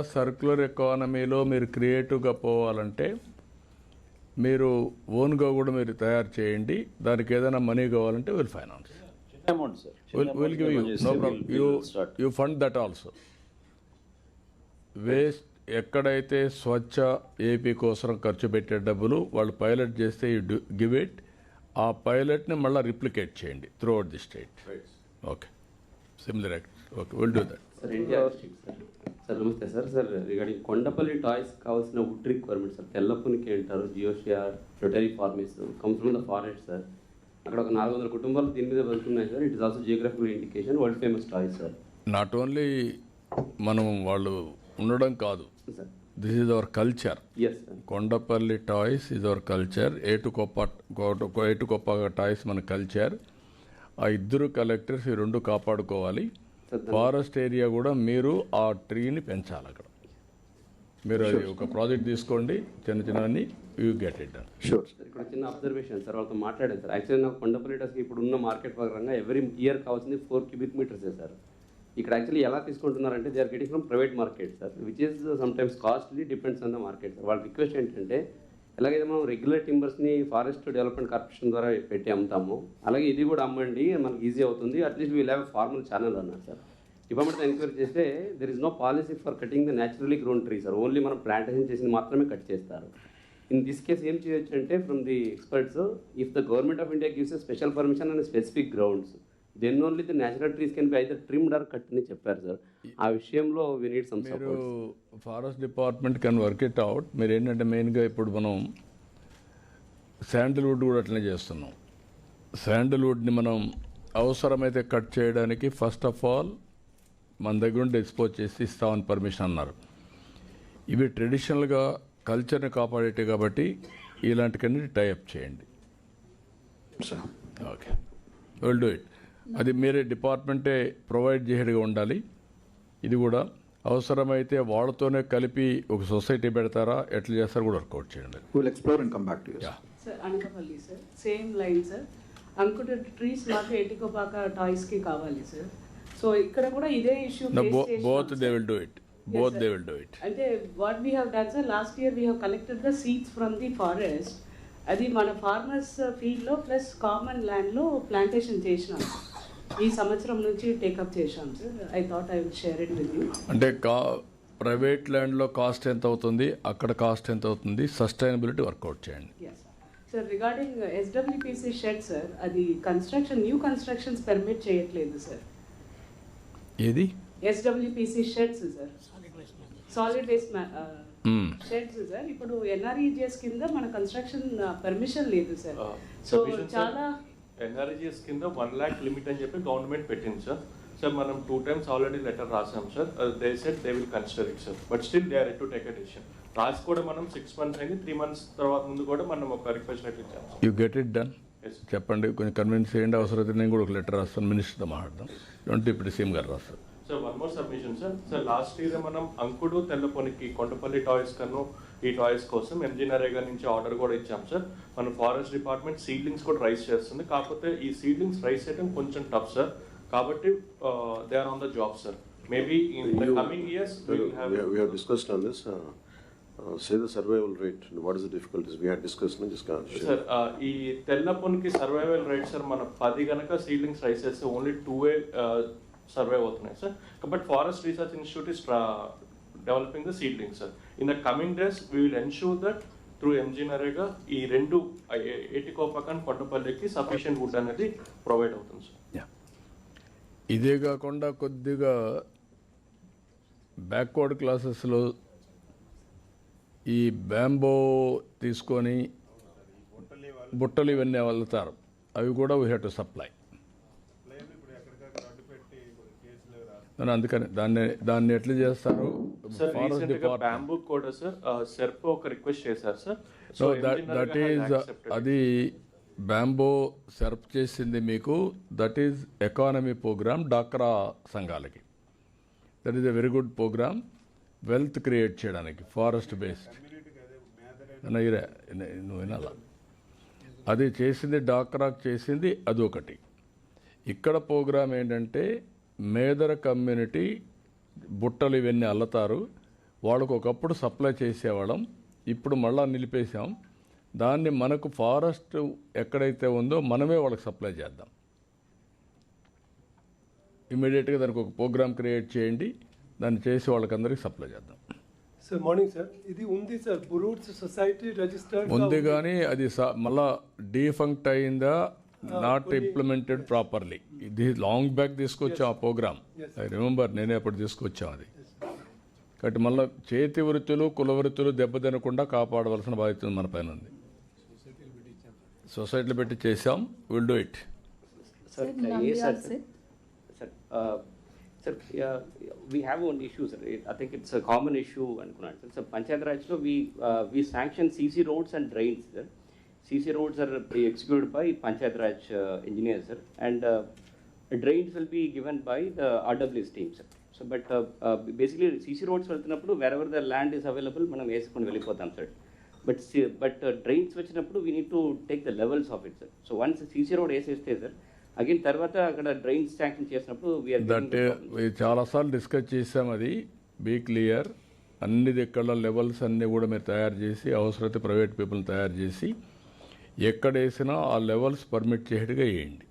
Circular ఎకానమీలో మీరు క్రియేటివ్గా పోవాలంటే మీరు ఓన్గా కూడా మీరు తయారు చేయండి. దానికి ఏదైనా మనీ కావాలంటే will finance, will give you, no problem, you fund that also. Waste ఎక్కడైతే స్వచ్ఛ ఏపీ కోసం ఖర్చు పెట్టే డబ్బులు వాళ్ళు పైలట్ చేస్తే యూ గివ్ ఇట్. ఆ పైలట్ని మళ్ళీ రిప్లికేట్ చేయండి throughout the state. Okay, similar act. Okay, will do that. Sir నమస్తే సార్. రిగార్డింగ్ కొండపల్లి టాయ్స్ కావాల్సిన వుడ్ రిక్వైర్మెంట్ సార్, తెల్లపునికి అంటారు, జియోషియా rottleriformis comes from the forest sir. అక్కడ ఒక 400 కుటుంబాలు దీని మీద వెళ్తున్నాయి sir. It is also geographical indication, world famous toys sir. Not only మనం వాళ్ళు ఉండడం కాదు, this is our culture. Yes sir, Kondapalli toys is our culture. Etikoppaka toys మన కల్చర్. ఆ ఇద్దరు కలెక్టర్స్ ఈ రెండు కాపాడుకోవాలి. ఫారెస్ట్ ఏరియా కూడా మీరు ఆ ట్రీని పెంచాలి. అక్కడ మీరు అది ఒక ప్రాజెక్ట్ తీసుకోండి, చిన్నవన్నీ, you get it done. Sure sir. ఇక్కడ చిన్న అబ్జర్వేషన్ సార్, వాళ్ళతో మాట్లాడాను సార్. యాక్చువల్లీ నాకు కొండపల్లి టాయ్స్కి ఇప్పుడు ఉన్న మార్కెట్ పరంగా ఎవ్రీ ఇయర్ కావాల్సింది 4 cubic meters సార్. ఇక్కడ యాక్చువల్లీ ఎలా తీసుకుంటున్నారంటే they are getting from private market sir, which is sometimes costly, depends on the market sir. వాళ్ళ రిక్వెస్ట్ ఏంటంటే ఎలాగైతే మనం రెగ్యులర్ టింబర్స్ని ఫారెస్ట్ డెవలప్మెంట్ కార్పొరేషన్ ద్వారా పెట్టి అమ్ముతాము, అలాగే ఇది కూడా అమ్మండి, మనకి ఈజీ అవుతుంది, at least we'll have formal channel అన్నారు సార్. డిపార్ట్మెంట్ ఎంక్వైరీ చేస్తే there is no policy for cutting the naturally grown tree sir. Only మనం ప్లాంటేషన్ చేసింది మాత్రమే కట్ చేస్తారు. ఇన్ దిస్ కేస్ ఏం చేయొచ్చు అంటే from the experts, if the government of India gives a special permission and specific grounds, then only the natural trees can be either trimmed or cut అని చెప్పారు sir. ఆ విషయంలో we need some support. మీరు forest department can work it out. మీరు ఏంటంటే మెయిన్గా ఇప్పుడు మనం శాండిల్వుడ్ కూడా అట్లనే చేస్తున్నాం. శాండిల్వుడ్ని మనం అవసరమైతే కట్ చేయడానికి ఫస్ట్ ఆఫ్ ఆల్ మన దగ్గర నుండి ఎక్స్పోజ్ చేసి ఇస్తామని పర్మిషన్ అన్నారు. ఇవి ట్రెడిషనల్గా కల్చర్ని కాపాడేటి కాబట్టి ఇలాంటికన్నీ టైఅప్ చేయండి. Okay, will do it. అది మీరే డిపార్ట్మెంటే ప్రొవైడ్ చేయడిగా ఉండాలి. ఇది కూడా అవసరమైతే వాళ్ళతోనే కలిపి ఒక సొసైటీ పెడతారా, ఎట్లా చేస్తారో కూడా వర్కౌట్ చేయండి. We'll explore and come back to you. Sir Anakapalli sir, same line sir. అంకుట ట్రీస్ మాకు ఏటికోపాక టాయ్స్కి కావాలి సార్. సో ఇక్కడ కూడా ఇదే issue both they will do it. Both they will do it. అంటే what we have done sir, last year we have collected the seeds from the forest. అది మన ఫార్మర్స్ ఫీల్డ్లో ప్లస్ కామన్ ల్యాండ్లో plantation చేసినాం. ఈ సంవత్సరం నుంచి టేకప్ చేశాం sir. I thought I will share it with you. అంటే ప్రైవేట్ ల్యాండ్లో కాస్ట్ ఎంత అవుతుంది, అక్కడ కాస్ట్ ఎంత అవుతుంది, సస్టైనబిలిటీ వర్కౌట్ చేయండి. Sir regarding SWPC shed sir, అది కన్స్ట్రక్షన్ న్యూ కన్స్ట్రక్షన్స్ పర్మిట్ చేయట్లేదు సార్. ఏది SWPC sheds sir, solid waste sheds sir. ఇప్పుడు ఎన్ఆర్ఈజిఎస్ కింద మన కన్స్ట్రక్షన్ పర్మిషన్ లేదు సార్. సో చాలా ఎన్ఆర్ఈజిఎస్ కింద 1 lakh లిమిట్ అని చెప్పి గవర్నమెంట్ పెట్టింది సార్. సార్ మనం 2 times ఆల్రెడీ లెటర్ రాసాం sir. They said they will consider it sir, but still they are to take a decision. రాసి కూడా మనం 6 months అయింది, 3 months తర్వాత ముందు కూడా మనం ఒక రిక్వెస్ట్ లెటర్ ఇచ్చాం. You get it done. చెప్పండి, కొంచెం కన్విన్స్ చేయండి. అవసరమైతే నేను కూడా ఒక లెటర్ రాస్తాను, మినిస్టర్తో మాట్లాడదాం. ఇప్పుడు సీఎం గారు రాస్తారు. Sir one more submission sir. Sir last year మనం అంకుడు తెల్లపొనికి కొండపల్లి టాయ్స్ కన్నా ఈ టాయ్స్ కోసం ఎంజీ నరేగా నుంచి ఆర్డర్ కూడా ఇచ్చాం సార్. మన ఫారెస్ట్ డిపార్ట్మెంట్ సీడ్లింగ్స్ కూడా రైస్ చేస్తుంది. కాకపోతే ఈ సీడ్లింగ్స్ రైస్ చేయడం కొంచెం టఫ్ సార్. కాబట్టి they are on the job sir. Maybe in the coming years we have discussed on this. Say the survival rate. What is the difficulties? We had discussed. Just sir ఈ తెల్లపొనికి survival rate sir మన 10 గనక seedlings rice చేస్తే only 2 survive అవుతున్నాయి sir. But forest research institute is developing the seedlings sir. In the coming days we will ensure that through MG NREGA ఈ రెండు ఏటికోపాకన్ కొండపల్లికి sufficient would అనేది provide అవుతుంది sir. ఇదే కాకుండా కొద్దిగా బ్యాక్వర్డ్ క్లాసెస్లో ఈ బ్యాంబో తీసుకొని బుట్టలు ఇవన్నీ వెళ్తారు, అవి కూడా వీ హ్యావ్ టు సప్లై. అందుకని దాన్ని ఎట్లా చేస్తారు? ఫారెస్ట్ డిపార్ట్మెంట్ బ్యాంబూ కూడా సార్ సెర్పో ఒక రిక్వెస్ట్ చేశారు సార్. సో దట్ ఈజ్ అది బ్యాంబో సెర్ప్ చేసింది మీకు. దట్ ఈజ్ ఎకానమీ ప్రోగ్రామ్ డాక్రా సంఘాలకి. That is a very good program wealth create చేయడానికి ఫారెస్ట్ బేస్డ్. నువ్వు వినాలా? అది చేసింది డాక్రాకు చేసింది అదొకటి. ఇక్కడ ప్రోగ్రామ్ ఏంటంటే మేదర కమ్యూనిటీ బుట్టలు ఇవన్నీ అల్లుతారు, వాళ్ళకు ఒకప్పుడు సప్లై చేసేవాళ్ళం, ఇప్పుడు మళ్ళా నిలిపేసాం. దాన్ని మనకు ఫారెస్ట్ ఎక్కడైతే ఉందో మనమే వాళ్ళకి సప్లై చేద్దాం. ఇమీడియట్గా దానికి ఒక ప్రోగ్రామ్ క్రియేట్ చేయండి, దాన్ని చేసి వాళ్ళకందరికీ సప్లై చేద్దాం. సార్ మార్నింగ్ సార్, ఇది ఉంది సార్ బురూట్స్ సొసైటీ రిజిస్టర్డ్ ఉంది కానీ అది మళ్ళా డీఫంక్ట్ అయిందా, నాట్ ఇంప్లిమెంటెడ్ ప్రాపర్లీ. ఇది లాంగ్ బ్యాక్ తీసుకొచ్చాం ఆ ప్రోగ్రామ్, ఐ రిమెంబర్, నేనే అప్పుడు తీసుకొచ్చాం అది. కాబట్టి మళ్ళీ చేతి వృత్తులు కుల వృత్తులు దెబ్బతినకుండా కాపాడవలసిన బాధ్యత మన పైన ఉంది. సొసైటీలో పెట్టి చేసాం, will do it. Sir, sir, we have one issue, sir. I think it's a common issue. So, Panchayat Rajlo, we sanction CC roads and drains, sir. CC roads are executed by Panchayat Raj engineers, sir, and drains will be given by the RWS team, sir. So, but basically CC roads వెళ్తున్నప్పుడు wherever the land is available, మనం వేసుకొని వెళ్ళిపోతాం, sir. But drains వచ్చినప్పుడు we need to take the levels of it, sir. So once CC road వేసేస్తే, sir, again తర్వాత అక్కడ drains sanction చేసినప్పుడు that చాలాసార్లు డిస్కస్ చేసాం. అది బీ క్లియర్, అన్ని దిక్కల లెవెల్స్ అన్నీ కూడా మీరు తయారు చేసి, అవసరమైతే ప్రైవేట్ పీపుల్ని తయారు చేసి ఎక్కడ వేసినా ఆ లెవెల్స్ పర్మిట్ చేయట్టుగా వేయండి.